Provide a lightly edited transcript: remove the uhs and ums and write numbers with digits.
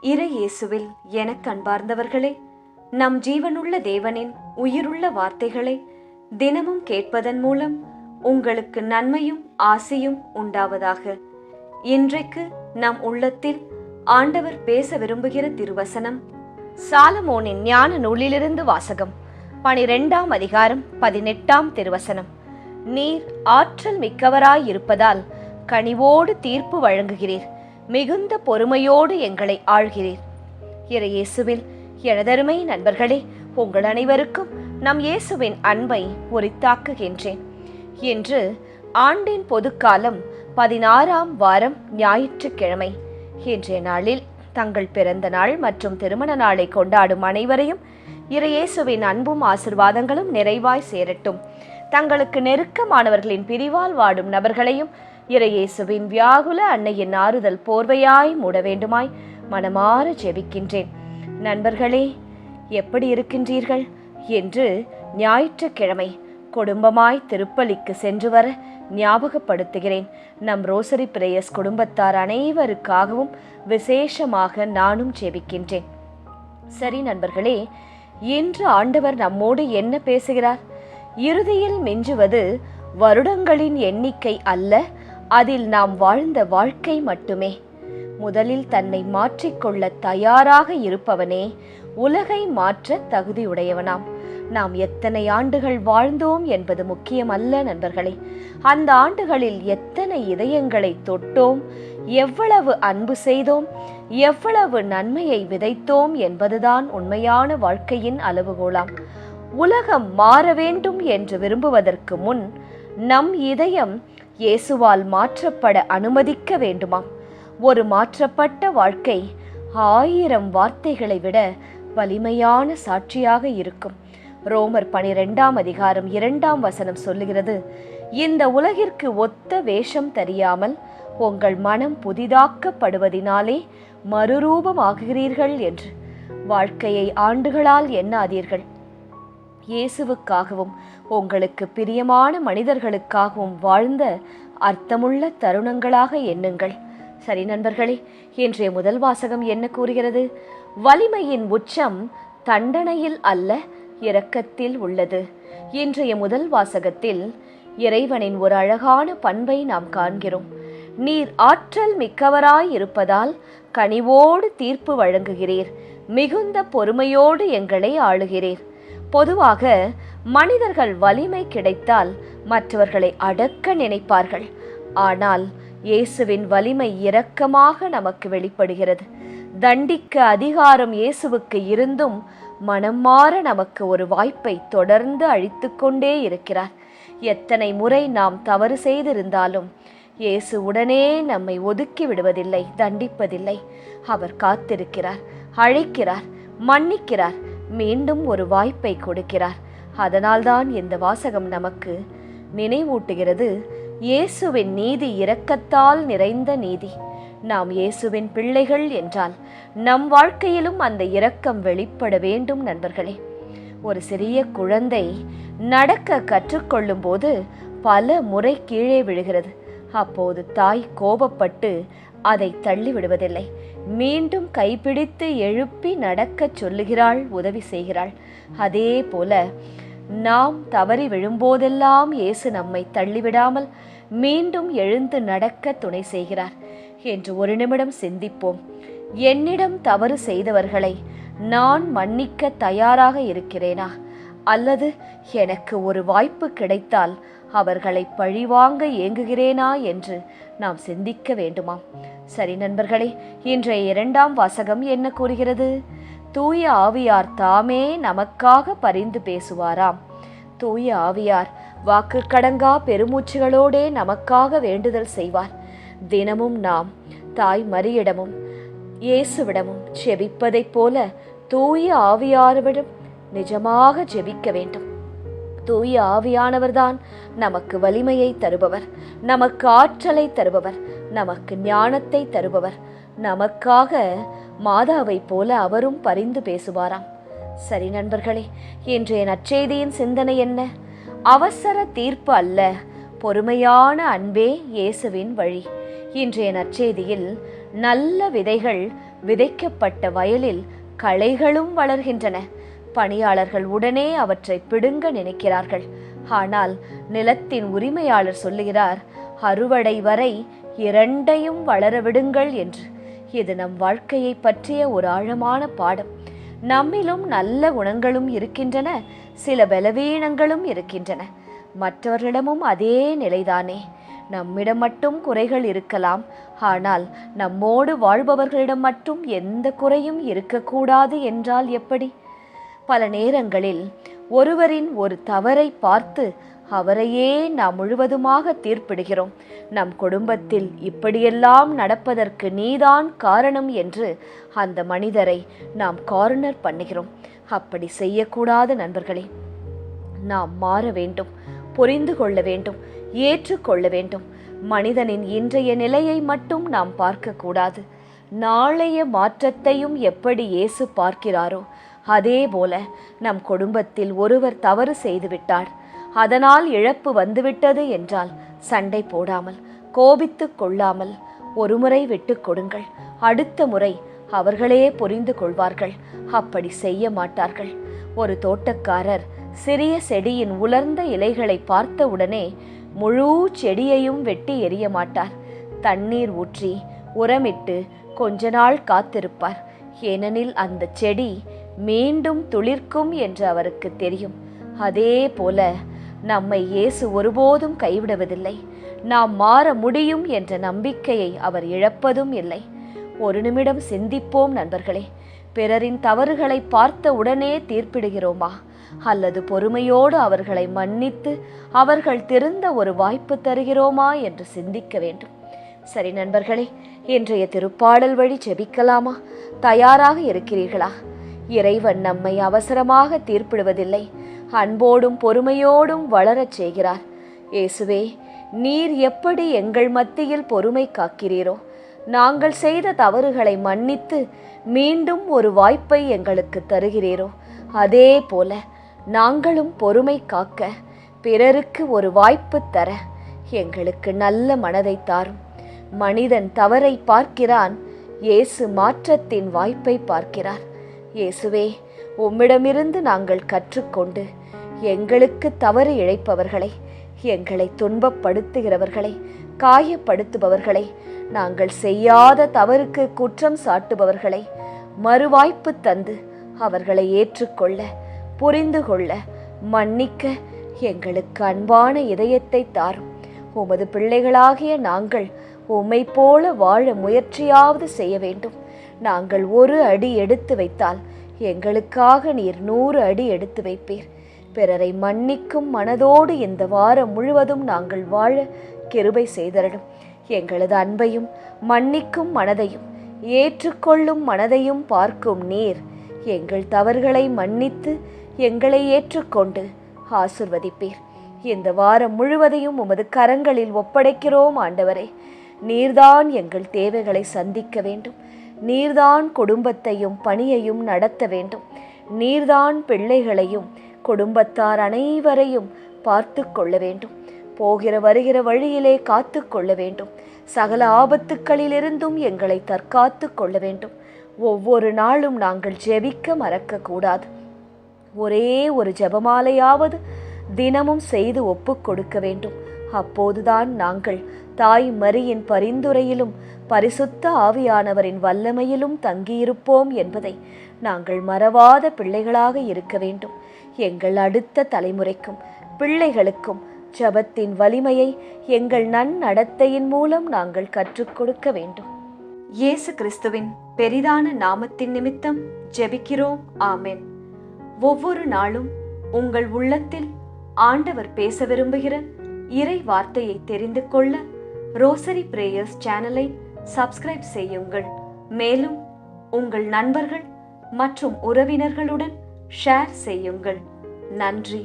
இறை இயேசுவில் எனக் அன்பார்ந்தவர்களே, நம் ஜீவனுள்ள தேவனின் உயிருள்ள வார்த்தைகளை தினமும் கேட்பதன் மூலம் உங்களுக்கு நன்மையும் ஆசியும் உண்டாவதாக. இன்றைக்கு நம் உள்ளத்தில் ஆண்டவர் பேச விரும்புகிற திருவசனம் சாலமோனின் ஞான நூலிலிருந்து வாசகம். 12ஆம் அதிகாரம் 18ஆம் திருவசனம். நீர் ஆற்றல் மிக்கவராயிருப்பதால் கனிவோடு தீர்ப்பு வழங்குகிறீர், மிகுந்த பொறுமையோடு எங்களை ஆள்கிறீர். இறை இயேசுவில் எனதருமை நண்பர்களே, உங்கள் அனைவருக்கும் நம் இயேசுவின் அன்பை உரித்தாக்குகின்றேன். இன்று ஆண்டின் பொதுக்காலம் 16ஆம் வாரம் ஞாயிற்றுக்கிழமை. இன்றைய நாளில் தங்கள் பிறந்த நாள் மற்றும் திருமண நாளை கொண்டாடும் அனைவரையும் இறை இயேசுவின் அன்பும் ஆசிர்வாதங்களும் நிறைவாய் சேரட்டும். தங்களுக்கு நெருக்கமானவர்களின் பிரிவால் வாடும் நபர்களையும் இறை இயேசுவின் வியாகுல அன்னையின் ஆறுதல் போர்வையாய் மூட வேண்டுமாய் மனமாற ஜெபிக்கின்றேன். நண்பர்களே, எப்படி இருக்கின்றீர்கள் என்று ஞாயிற்றுக்கிழமை குடும்பமாய் திருப்பலிக்கு சென்று வர ஞாபகப்படுத்துகிறேன். நம் ரோசரி பிரேயர்ஸ் குடும்பத்தார் அனைவருக்காகவும் விசேஷமாக நானும் ஜெபிக்கின்றேன். சரி நண்பர்களே, இன்று ஆண்டவர் நம்மோடு என்ன பேசுகிறார்? இறுதியில் மிஞ்சுவது வருடங்களின் எண்ணிக்கை அல்ல, அதில் நாம் வாழ்ந்த வாழ்க்கை மட்டுமே. முதலில் தன்னை மாற்றிக்கொள்ள தயாராக இருப்பவனே உலகை மாற்ற தகுதியுடையவனாம். நாம் எத்தனை ஆண்டுகள் வாழ்ந்தோம் என்பது முக்கியம் அல்ல நண்பர்களே, அந்த ஆண்டுகளில் எத்தனை இதயங்களை தொட்டோம், எவ்வளவு அன்பு செய்தோம், எவ்வளவு நன்மையை விதைத்தோம் என்பதுதான் உண்மையான வாழ்க்கையின் அளவுகோலாம். உலகம் மாற வேண்டும் என்று விரும்புவதற்கு முன் நம் இதயம் இயேசுவால் மாற்றப்பட அனுமதிக்க வேண்டுமாம். ஒரு மாற்றப்பட்ட வாழ்க்கை 1000 வார்த்தைகளை விட வலிமையான சாட்சியாக இருக்கும். ரோமர் 12ஆம் அதிகாரம் 2ஆம் வசனம் சொல்லுகிறது, இந்த உலகிற்கு ஒத்த வேஷம் தெரியாமல் உங்கள் மனம் புதிதாக்கப்படுவதினாலே மறுரூபமாகிறீர்கள் என்று. வாழ்க்கையை ஆண்டுகளால் எண்ணாதீர்கள், இயேசுவுக்காகவும் உங்களுக்கு பிரியமான மனிதர்களுக்காகவும் வாழ்ந்த அர்த்தமுள்ள தருணங்களாக எண்ணுங்கள். சரி நண்பர்களே, இன்றைய முதல் வாசகம் என்ன கூறுகிறது? வலிமையின் உச்சம் தண்டனையில் அல்ல, இரக்கத்தில் உள்ளது. இன்றைய முதல் வாசகத்தில் இறைவனின் ஒரு அழகான பண்பை நாம் காண்கிறோம். நீர் ஆற்றல் மிக்கவராய் இருப்பதால் கனிவோடு தீர்ப்பு வழங்குகிறீர், மிகுந்த பொறுமையோடு எங்களை ஆளுகிறீர். பொதுவாக மனிதர்கள் வலிமை கிடைத்தால் மற்றவர்களை அடக்க நினைப்பார்கள். ஆனால் இயேசுவின் வலிமை இரக்கமாக நமக்கு வெளிப்படுகிறது. தண்டிக்க அதிகாரம் இயேசுவுக்கு இருந்தும் மனம் மாற நமக்கு ஒரு வாய்ப்பை தொடர்ந்து அளித்து கொண்டே இருக்கிறார். எத்தனை முறை நாம் தவறு செய்திருந்தாலும் இயேசு உடனே நம்மை ஒதுக்கி விடுவதில்லை, தண்டிப்பதில்லை. அவர் காத்திருக்கிறார், அழைக்கிறார், மன்னிக்கிறார், மீண்டும் ஒரு வாய்ப்பை கொடுக்கிறார். அதனால்தான் இந்த வாசகம் நமக்கு நினைவூட்டுகிறது, இயேசுவின் நீதி இரக்கத்தால் நிறைந்த நீதி. நாம் இயேசுவின் பிள்ளைகள் என்றால் நம் வாழ்க்கையிலும் அந்த இரக்கம் வெளிப்பட வேண்டும் நண்பர்களே. ஒரு சிறிய குழந்தை நடக்க கற்றுக்கொள்ளும் போது பல முறை கீழே விழுகிறது. அப்போது தாய் கோபப்பட்டு அதை தள்ளி விடுவதில்லை, மீண்டும் கைப்பிடித்து எழுப்பி நடக்கச் சொல்லுகிறாள், உதவி செய்கிறாள். அதே போல நாம் தவறி விழும்போதெல்லாம் இயேசு நம்மை தள்ளிவிடாமல் மீண்டும் எழுந்து நடக்க துணை செய்கிறார் என்று ஒரு நிமிடம் சிந்திப்போம். என்னிடம் தவறு செய்தவர்களை நான் மன்னிக்க தயாராக இருக்கிறேனா? அல்லது எனக்கு ஒரு வாய்ப்பு கிடைத்தால் அவர்களை பழிவாங்க ஏங்குகிறேனா என்று நாம் சிந்திக்க வேண்டுமாம். சரி நண்பர்களே, இன்றைய 2ஆம் வாசகம் என்ன கூறுகிறது? தூய ஆவியார் தாமே நமக்காக பரிந்து பேசுவாராம். தூய ஆவியார் வாக்கு கடங்கா பெருமூச்சுகளோடே நமக்காக வேண்டுதல் செய்வார். தினமும் நாம் தாய் மரியிடமும் இயேசுவிடமும் ஜெபிப்பதைப் போல தூய ஆவியாரிடம் நிஜமாக ஜெபிக்க வேண்டும். தூய ஆவியானவர்தான் நமக்கு வலிமையை தருபவர், நமக்கு ஆற்றலை தருபவர், நமக்கு ஞானத்தை தருபவர். நமக்காக மாதாவை போல அவரும் பரிந்து பேசுவாராம். சரி நண்பர்களே, இன்றைய நற்செய்தியின் சிந்தனை என்ன? அவசர தீர்ப்பு அல்ல, பொறுமையான அன்பே இயேசுவின் வழி. இன்றைய நற்செய்தியில் நல்ல விதைகள் விதைக்கப்பட்ட வயலில் களைகளும் வளர்கின்றன. பணியாளர்கள் உடனே அவற்றை பிடுங்க நினைக்கிறார்கள். ஆனால் நிலத்தின் உரிமையாளர் சொல்லுகிறார், அறுவடை வரை இரண்டையும் வளர விடுங்கள் என்று. இது நம் வாழ்க்கையை பற்றிய ஒரு ஆழமான பாடம். நம்மிலும் நல்ல குணங்களும் இருக்கின்றன, சில பலவீனங்களும் இருக்கின்றன. மற்றவர்களிடமும் அதே நிலைதானே. நம்மிடம் மட்டும் குறைகள் இருக்கலாம், ஆனால் நம்மோடு வாழ்பவர்களிடம் மட்டும் எந்த குறையும் இருக்கக்கூடாது என்றால் எப்படி? பல நேரங்களில் ஒருவரின் ஒரு தவறை பார்த்து அவரையே நாம் முழுவதுமாக தீர்ப்பிடுகிறோம். நம் குடும்பத்தில் இப்படியெல்லாம் நடப்பதற்கு நீதான் காரணம் என்று அந்த மனிதரை நாம் கார்னர் பண்ணுகிறோம். அப்படி செய்யக்கூடாது நண்பர்களே. நாம் மாற வேண்டும், புரிந்து கொள்ள வேண்டும், ஏற்றுக்கொள்ள வேண்டும். மனிதனின் இன்றைய நிலையை மட்டும் நாம் பார்க்கக்கூடாது. நாளைய மாற்றத்தையும் எப்படி இயேசு பார்க்கிறாரோ அதே போல நம் குடும்பத்தில் ஒருவர் தவறு செய்துவிட்டார், அதனால் இழப்பு வந்துவிட்டது என்றால் சண்டை போடாமல், கோபித்து கொள்ளாமல் ஒருமுறை விட்டு கொடுங்கள். அடுத்த முறை அவர்களே புரிந்து கொள்வார்கள். அப்படி செய்ய மாட்டார்கள். ஒரு தோட்டக்காரர் சிறிய செடியின் உலர்ந்த இலைகளை பார்த்தவுடனே முழு செடியையும் வெட்டி எறிய மாட்டார். தண்ணீர் ஊற்றி உரமிட்டு கொஞ்ச நாள் காத்திருப்பார். ஏனெனில் அந்த செடி மீண்டும் துளிர்க்கும் என்று அவருக்கு தெரியும். அதே போல நம்மை இயேசு ஒருபோதும் கைவிடுவதில்லை. நாம் மாற முடியும் என்ற நம்பிக்கையை அவர் இழப்பதும் இல்லை. ஒரு நிமிடம் சிந்திப்போம் நண்பர்களே. பிறரின் தவறுகளை பார்த்த உடனே தீர்ப்பிடுகிறோமா? அல்லது பொறுமையோடு அவர்களை மன்னித்து அவர்கள் திருந்த ஒரு வாய்ப்பு தருகிறோமா என்று சிந்திக்க வேண்டும். சரி நண்பர்களே, இன்றைய திருப்பாடல் வழி ஜெபிக்கலாமா? தயாராக இருக்கிறீர்களா? இறைவன் நம்மை அவசரமாக தீர்ப்பிடுவதில்லை, அன்போடும் பொறுமையோடும் வளரச் செய்கிறார். இயேசுவே, நீர் எப்படி எங்கள் மத்தியில் பொறுமை காக்கிறீரோ, நாங்கள் செய்த தவறுகளை மன்னித்து மீண்டும் ஒரு வாய்ப்பை எங்களுக்கு தருகிறீரோ, அதே போல நாங்களும் பொறுமை காக்க, பிறருக்கு ஒரு வாய்ப்பு தர எங்களுக்கு நல்ல மனதை தாரும். மனிதன் தவறை பார்க்கிறான், இயேசு மாற்றத்தின் வாய்ப்பை பார்க்கிறார். இயேசுவே, உம்மிடமிருந்து நாங்கள் கற்றுக்கொண்டு எங்களுக்கு தவறு இழைப்பவர்களை, எங்களை துன்பப்படுத்துகிறவர்களை, காயப்படுத்துபவர்களை, நாங்கள் செய்யாத தவறுக்கு குற்றம் சாட்டுபவர்களை மறுவாய்ப்பு தந்து அவர்களை ஏற்றுக்கொள்ள, புரிந்து கொள்ள, மன்னிக்க எங்களுக்கு அன்பான இதயத்தை தாரும். உமது பிள்ளைகளாகிய நாங்கள் உம்மை போல வாழ முயற்சியாவது செய்ய வேண்டும். நாங்கள் ஒரு அடி எடுத்து வைத்தால் எங்களுக்காக நீர் 100 அடி எடுத்து வைப்பீர். பிறரை மன்னிக்கும் மனதோடு இந்த வாரம் முழுவதும் நாங்கள் வாழ கிருபை செய்தரணும். எங்களது அன்பையும் மன்னிக்கும் மனதையும் ஏற்றுக்கொள்ளும் மனதையும் பார்க்கும் நீர் எங்கள் தவறுகளை மன்னித்து எங்களை ஏற்றுக்கொண்டு ஆசிர்வதிப்பீர். இந்த வாரம் முழுவதையும் உமது கரங்களில் ஒப்படைக்கிறோம் ஆண்டவரே. நீர்தான் எங்கள் தேவைகளை சந்திக்க வேண்டும். நீர்தான் குடும்பத்தையும் பணியையும் நடத்த வேண்டும். நீர்தான் பிள்ளைகளையும் குடும்பத்தார் அனைவரையும் பார்த்து கொள்ள வேண்டும். போகிற வருகிற வழியிலே காத்து கொள்ள வேண்டும். சகல ஆபத்துக்களிலிருந்தும் எங்களை தற்காத்து கொள்ள வேண்டும். ஒவ்வொரு நாளும் நாங்கள் ஜெபிக்க மறக்கக்கூடாது. ஒரே ஒரு ஜெபமாலையாவது தினமும் செய்து ஒப்பு கொடுக்க வேண்டும். அப்போதுதான் நாங்கள் தாய் மரியின் பரிந்துரையிலும் பரிசுத்த ஆவியானவரின் வல்லமையிலும் தங்கியிருப்போம் என்பதை நாங்கள் மறவாத பிள்ளைகளாக இருக்க வேண்டும். எங்கள் அடுத்த தலைமுறைக்கும் பிள்ளைகளுக்கும் ஜெபத்தின் வலிமையை எங்கள் நன்னடத்தையின் மூலம் நாங்கள் கற்றுக் கொடுக்க வேண்டும். இயேசு கிறிஸ்துவின் பெரிதான நாமத்தின் நிமித்தம் ஜெபிக்கிறோம். ஆமென். ஒவ்வொரு நாளும் உங்கள் உள்ளத்தில் ஆண்டவர் பேச விரும்புகிற இறை வார்த்தையை தெரிந்து கொள்ள ரோசரி பிரேயர்ஸ் சேனலை சப்ஸ்கிரைப் செய்யுங்கள். மேலும் உங்கள் நண்பர்கள் மற்றும் உறவினர்களுடன் ஷேர் செய்யுங்கள். நன்றி.